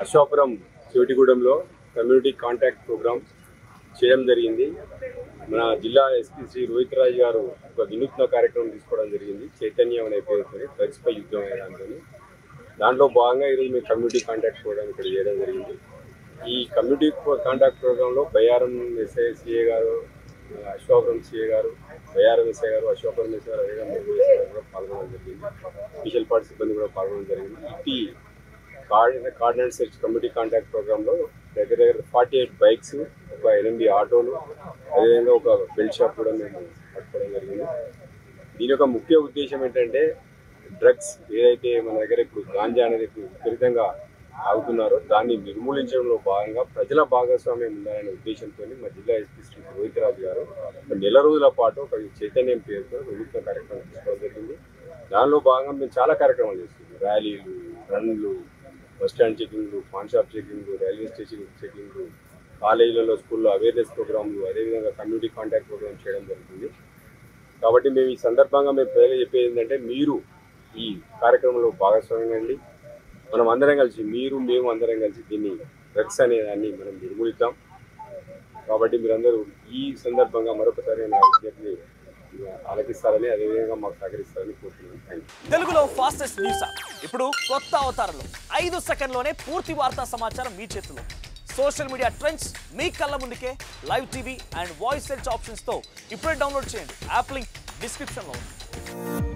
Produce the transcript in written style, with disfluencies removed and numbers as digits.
అశోపురం చివటిగూడెంలో community contact programme చేయడం జరిగింది. మన జిల్లా ఎస్పీ శ్రీ రోహిత్ రాజ్ గారు ఒక వినూత్న కార్యక్రమం తీసుకోవడం జరిగింది. చైతన్యం అనే పేరుతో డ్రగ్స్ పై యుద్ధం అనే దాంట్లో భాగంగా ఈరోజు మేము కమ్యూనిటీ కాంటాక్ట్ ప్రోగ్రామ్ ఇక్కడ చేయడం జరిగింది. ఈ కమ్యూనిటీ కాంటాక్ట్ ప్రోగ్రాంలో బయ్యారం ఎస్ఐ సిఏ గారు, అశోపురం సిఏ గారు, బయ్యారం ఎస్ఐ గారు, అశోపురం ఎస్ఐ గారు, కూడా పాల్గొనడం జరిగింది. స్పెషల్ పార్టీ సిబ్బంది కూడా పాల్గొనడం జరిగింది. ఈ కార్డినెంట్ సెర్చ్ కమ్యూనిటీ కాంటాక్ట్ ప్రోగ్రాంలో దగ్గర 48 బైక్స్, ఒక 8 ఆటోలు, అదేవిధంగా ఒక బెల్ట్ షాప్ కూడా మేము పట్టుకోవడం జరిగింది. దీని యొక్క ముఖ్య ఉద్దేశం ఏంటంటే డ్రగ్స్ ఏదైతే మన దగ్గర ఇప్పుడు గాంజా అనేది విపరీతంగా ఆగుతున్నారో దాన్ని నిర్మూలించడంలో భాగంగా ప్రజల భాగస్వామ్యం ఉండాలనే ఉద్దేశంతో మా జిల్లా ఎస్పీ శ్రీ రోహిత్ రాజ్ గారు నెల రోజుల పాటు ఒక చైతన్యం పేరుతో వినూత్న కార్యక్రమం తీసుకోవడం జరిగింది. దానిలో భాగంగా మేము చాలా కార్యక్రమాలు చేస్తున్నాం. ర్యాలీలు, రన్లు, బస్ స్టాండ్ చెకింగ్లు, పాన్ షాప్ చెకింగ్లు, రైల్వే స్టేషన్ చెకింగ్లు, కాలేజీలలో స్కూల్లో అవేర్నెస్ ప్రోగ్రాంలు, అదేవిధంగా కమ్యూనిటీ కాంటాక్ట్ ప్రోగ్రామ్ చేయడం జరుగుతుంది. కాబట్టి మేము ఈ సందర్భంగా మేము ప్రజలు చెప్పేది ఏంటంటే మీరు ఈ కార్యక్రమంలో భాగస్వామ్యం అండి. మనం అందరం కలిసి, మీరు మేము అందరం కలిసి దీన్ని డ్రగ్స్ అనేదాన్ని మనం నిర్మూలిద్దాం. కాబట్టి మీరందరూ ఈ సందర్భంగా మరొకసారి నా విజ్ఞప్తిని ఆలకిస్తారని, అదేవిధంగా మాకు సహకరిస్తారని కోరుతున్నాను. తెలుగులో ఫాస్టెస్ట్ న్యూస్ ఇప్పుడు కొత్త అవతారంలో 5 సెకండ్లోనే పూర్తి వార్తా సమాచారం మీ చేతిలో. సోషల్ మీడియా ట్రెండ్స్ మీ కళ్ళ ముందుకే live TV and voice search ఆప్షన్స్తో ఇప్పుడే డౌన్లోడ్ చేయండి. యాప్ లింక్ డిస్క్రిప్షన్లో ఉంది.